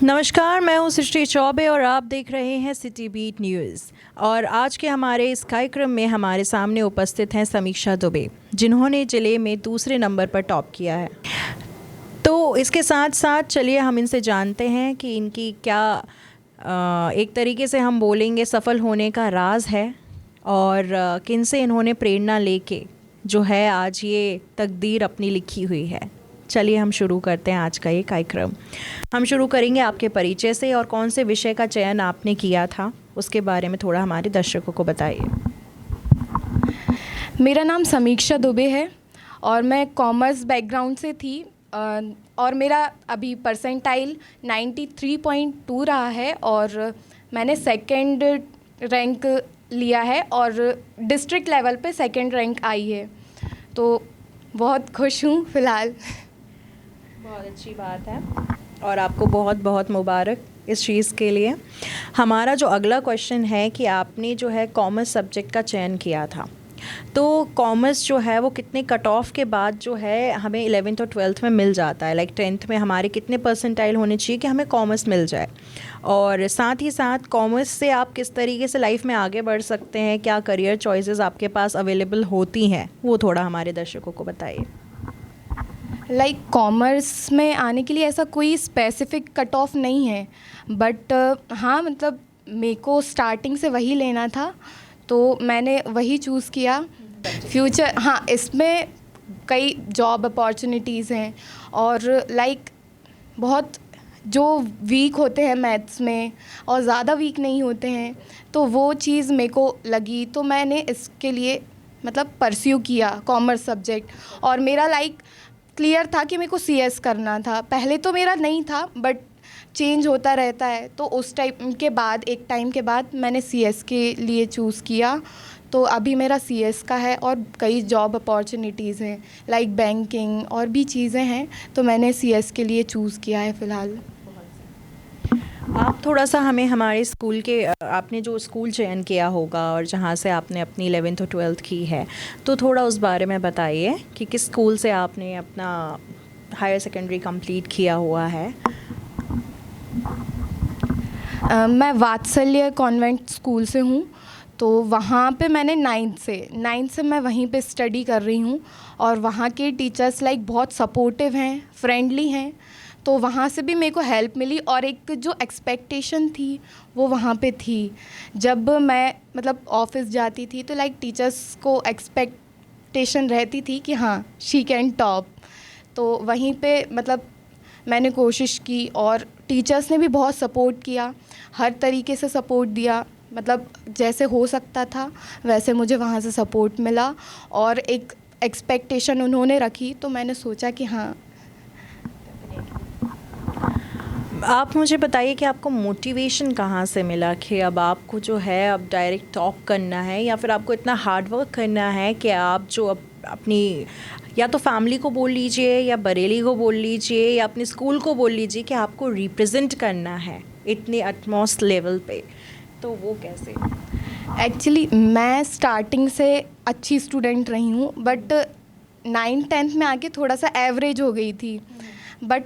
नमस्कार, मैं हूं सृष्टि चौबे और आप देख रहे हैं सिटी बीट न्यूज़। और आज के हमारे इस कार्यक्रम में हमारे सामने उपस्थित हैं समीक्षा दुबे, जिन्होंने ज़िले में दूसरे नंबर पर टॉप किया है। तो इसके साथ साथ चलिए हम इनसे जानते हैं कि इनकी क्या एक तरीके से हम बोलेंगे सफल होने का राज है और किन से इन्होंने प्रेरणा लेके जो है आज ये तकदीर अपनी लिखी हुई है। चलिए हम शुरू करते हैं आज का ये कार्यक्रम। हम शुरू करेंगे आपके परिचय से और कौन से विषय का चयन आपने किया था उसके बारे में थोड़ा हमारे दर्शकों को बताइए। मेरा नाम समीक्षा दुबे है और मैं कॉमर्स बैकग्राउंड से थी और मेरा अभी परसेंटाइल 93.2 रहा है और मैंने सेकंड रैंक लिया है और डिस्ट्रिक्ट लेवल पे सेकंड रैंक आई है, तो बहुत खुश हूँ फ़िलहाल। बहुत अच्छी बात है और आपको बहुत बहुत मुबारक इस चीज़ के लिए। हमारा जो अगला क्वेश्चन है कि आपने जो है कॉमर्स सब्जेक्ट का चयन किया था, तो कॉमर्स जो है वो कितने कट ऑफ के बाद जो है हमें 11th और 12th में मिल जाता है? लाइक 10th में हमारे कितने परसेंटाइल होने चाहिए कि हमें कॉमर्स मिल जाए? और साथ ही साथ कॉमर्स से आप किस तरीके से लाइफ में आगे बढ़ सकते हैं, क्या करियर चॉइसेस आपके पास अवेलेबल होती हैं, वो थोड़ा हमारे दर्शकों को बताइए। कॉमर्स में आने के लिए ऐसा कोई स्पेसिफिक कट ऑफ नहीं है, बट हाँ मतलब मेरे को स्टार्टिंग से वही लेना था तो मैंने वही चूज़ किया। फ्यूचर हाँ, इसमें कई जॉब अपॉर्चुनिटीज़ हैं और बहुत जो वीक होते हैं मैथ्स में और ज़्यादा वीक नहीं होते हैं, तो वो चीज़ मेरे को लगी तो मैंने इसके लिए मतलब परस्यू किया कॉमर्स सब्जेक्ट। और मेरा क्लियर था कि मेरे को सीएस करना था। पहले तो मेरा नहीं था बट चेंज होता रहता है, तो उस टाइम के बाद एक टाइम के बाद मैंने सीएस के लिए चूज़ किया। तो अभी मेरा सीएस का है और कई जॉब अपॉर्चुनिटीज़ हैं बैंकिंग और भी चीज़ें हैं, तो मैंने सीएस के लिए चूज़ किया है फ़िलहाल। आप थोड़ा सा हमें हमारे स्कूल के आपने जो स्कूल चयन किया होगा और जहाँ से आपने अपनी 11th और 12th की है, तो थोड़ा उस बारे में बताइए कि किस स्कूल से आपने अपना हायर सेकेंडरी कंप्लीट किया हुआ है। मैं वात्सल्य कॉन्वेंट स्कूल से हूँ, तो वहाँ पे मैंने 9th से मैं वहीं पे स्टडी कर रही हूँ और वहाँ के टीचर्स बहुत सपोर्टिव हैं, फ्रेंडली हैं, तो वहाँ से भी मेरे को हेल्प मिली। और एक जो एक्सपेक्टेशन थी वो वहाँ पे थी। जब मैं मतलब ऑफिस जाती थी तो टीचर्स को एक्सपेक्टेशन रहती थी कि हाँ शी कैन टॉप, तो वहीं पे मतलब मैंने कोशिश की और टीचर्स ने भी बहुत सपोर्ट किया, हर तरीके से सपोर्ट दिया, मतलब जैसे हो सकता था वैसे मुझे वहाँ से सपोर्ट मिला और एक एक्सपेक्टेशन उन्होंने रखी, तो मैंने सोचा कि हाँ। आप मुझे बताइए कि आपको मोटिवेशन कहाँ से मिला कि अब आपको जो है अब डायरेक्ट टॉप करना है, या फिर आपको इतना हार्ड वर्क करना है कि आप जो अपनी या तो फैमिली को बोल लीजिए या बरेली को बोल लीजिए या अपने स्कूल को बोल लीजिए कि आपको रिप्रेजेंट करना है इतने अटमोस्ट लेवल पे, तो वो कैसे? एक्चुअली मैं स्टार्टिंग से अच्छी स्टूडेंट रही हूँ, बट 9th-10th में आके थोड़ा सा एवरेज हो गई थी। बट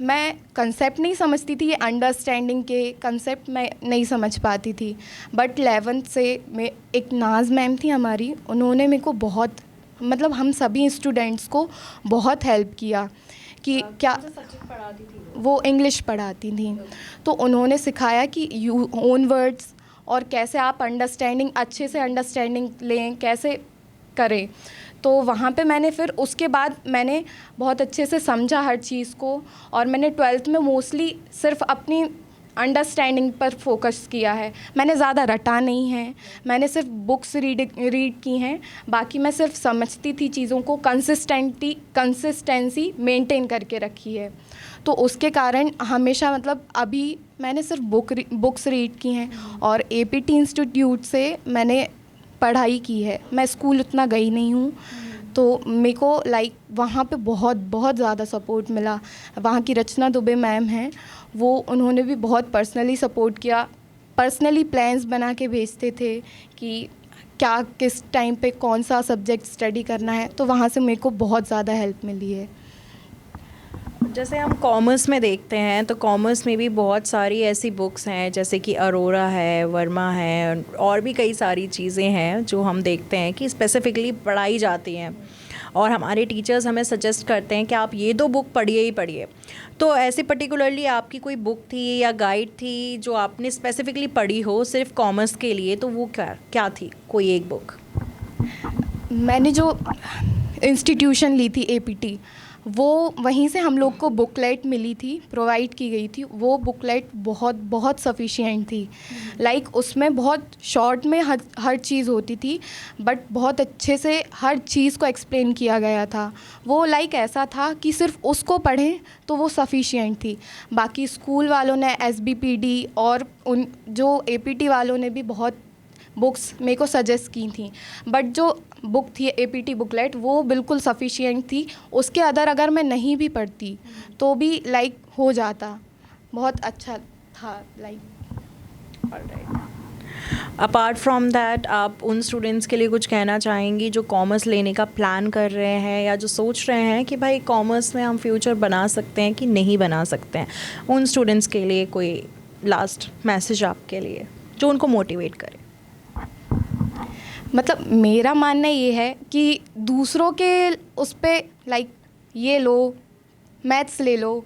मैं कंसेप्ट नहीं समझती थी, ये अंडरस्टैंडिंग के कंसेप्ट मैं नहीं समझ पाती थी। बट 11th से मैं एक नाज मैम थी हमारी, उन्होंने मेरे को बहुत मतलब हम सभी स्टूडेंट्स को बहुत हेल्प किया कि क्या सब्जेक्ट पढ़ाती थी वो इंग्लिश पढ़ाती थी, तो उन्होंने सिखाया कि यू ओन वर्ड्स और कैसे आप अंडरस्टैंडिंग अच्छे से अंडरस्टैंडिंग लें, कैसे करें। तो वहाँ पे मैंने फिर उसके बाद मैंने बहुत अच्छे से समझा हर चीज़ को और मैंने 12th में मोस्टली सिर्फ अपनी अंडरस्टैंडिंग पर फोकस किया है। मैंने ज़्यादा रटा नहीं है, मैंने सिर्फ बुक्स रीड की हैं, बाकी मैं सिर्फ समझती थी चीज़ों को, कंसिस्टेंसी मेंटेन करके रखी है। तो उसके कारण हमेशा मतलब अभी मैंने सिर्फ बुक्स रीड की हैं और एपीटी इंस्टीट्यूट से मैंने पढ़ाई की है। मैं स्कूल उतना गई नहीं हूँ, तो मेरे को वहाँ पे बहुत बहुत ज़्यादा सपोर्ट मिला। वहाँ की रचना दुबे मैम हैं, वो उन्होंने भी बहुत पर्सनली सपोर्ट किया, पर्सनली प्लान्स बना के भेजते थे कि क्या किस टाइम पे कौन सा सब्जेक्ट स्टडी करना है, तो वहाँ से मेरे को बहुत ज़्यादा हेल्प मिली है। जैसे हम कॉमर्स में देखते हैं तो कॉमर्स में भी बहुत सारी ऐसी बुक्स हैं जैसे कि अरोरा है, वर्मा है और भी कई सारी चीज़ें हैं जो हम देखते हैं कि स्पेसिफ़िकली पढ़ाई जाती हैं और हमारे टीचर्स हमें सजेस्ट करते हैं कि आप ये दो बुक पढ़िए ही पढ़िए। तो ऐसे पर्टिकुलरली आपकी कोई बुक थी या गाइड थी जो आपने स्पेसिफ़िकली पढ़ी हो सिर्फ कॉमर्स के लिए, तो वो क्या क्या थी कोई एक बुक? मैंने जो इंस्टीट्यूशन ली थी एपीटी, वो वहीं से हम लोग को बुकलेट मिली थी, प्रोवाइड की गई थी। वो बुकलेट बहुत बहुत सफिशिएंट थी। लाइक उसमें बहुत शॉर्ट में हर चीज़ होती थी, बट बहुत अच्छे से हर चीज़ को एक्सप्लेन किया गया था। वो लाइक ऐसा था कि सिर्फ उसको पढ़ें तो वो सफिशिएंट थी। बाकी स्कूल वालों ने एसबीपीडी और उन जो एपीटी वालों ने भी बहुत बुक्स मेरे को सजेस्ट की थी, बट जो बुक थी एपीटी बुकलेट वो बिल्कुल सफिशिएंट थी। उसके अगर मैं नहीं भी पढ़ती तो भी लाइक हो जाता, बहुत अच्छा था लाइक। अपार्ट फ्रॉम दैट आप उन स्टूडेंट्स के लिए कुछ कहना चाहेंगी जो कॉमर्स लेने का प्लान कर रहे हैं या जो सोच रहे हैं कि भाई कॉमर्स में हम फ्यूचर बना सकते हैं कि नहीं बना सकते हैं, उन स्टूडेंट्स के लिए कोई लास्ट मैसेज आपके लिए जो उनको मोटिवेट करे? मतलब मेरा मानना ये है कि दूसरों के उस पे लाइक ये लो, मैथ्स ले लो,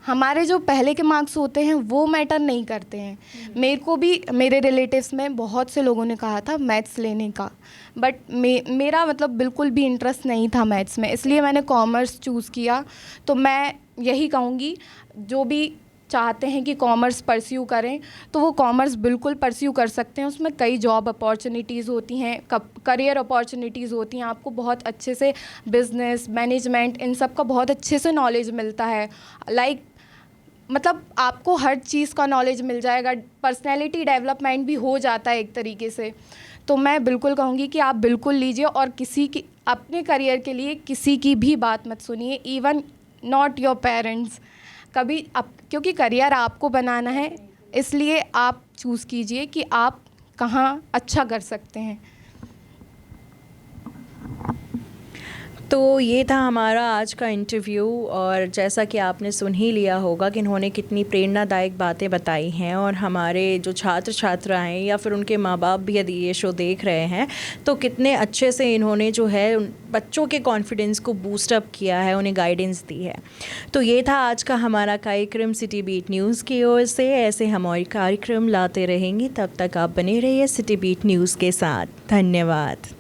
हमारे जो पहले के मार्क्स होते हैं वो मैटर नहीं करते हैं। मेरे को भी मेरे रिलेटिव्स में बहुत से लोगों ने कहा था मैथ्स लेने का, बट मेरा मतलब बिल्कुल भी इंटरेस्ट नहीं था मैथ्स में, इसलिए मैंने कॉमर्स चूज़ किया। तो मैं यही कहूँगी जो भी चाहते हैं कि कॉमर्स परस्यू करें तो वो कॉमर्स बिल्कुल परस्यू कर सकते हैं। उसमें कई जॉब अपॉर्चुनिटीज़ होती हैं, करियर अपॉर्चुनिटीज़ होती हैं, आपको बहुत अच्छे से बिज़नेस मैनेजमेंट इन सब का बहुत अच्छे से नॉलेज मिलता है। लाइक मतलब आपको हर चीज़ का नॉलेज मिल जाएगा, पर्सनैलिटी डेवलपमेंट भी हो जाता है एक तरीके से। तो मैं बिल्कुल कहूँगी कि आप बिल्कुल लीजिए और किसी की अपने करियर के लिए किसी की भी बात मत सुनिए, इवन नॉट योर पेरेंट्स कभी क्योंकि करियर आपको बनाना है, इसलिए आप चूज़ कीजिए कि आप कहाँ अच्छा कर सकते हैं। तो ये था हमारा आज का इंटरव्यू और जैसा कि आपने सुन ही लिया होगा कि इन्होंने कितनी प्रेरणादायक बातें बताई हैं और हमारे जो छात्र छात्राएं या फिर उनके माँ बाप भी यदि ये शो देख रहे हैं तो कितने अच्छे से इन्होंने जो है उन बच्चों के कॉन्फिडेंस को बूस्ट अप किया है, उन्हें गाइडेंस दी है। तो ये था आज का हमारा कार्यक्रम सिटी बीट न्यूज़ की ओर से। ऐसे हम और कार्यक्रम लाते रहेंगे, तब तक आप बने रहिए सिटी बीट न्यूज़ के साथ। धन्यवाद।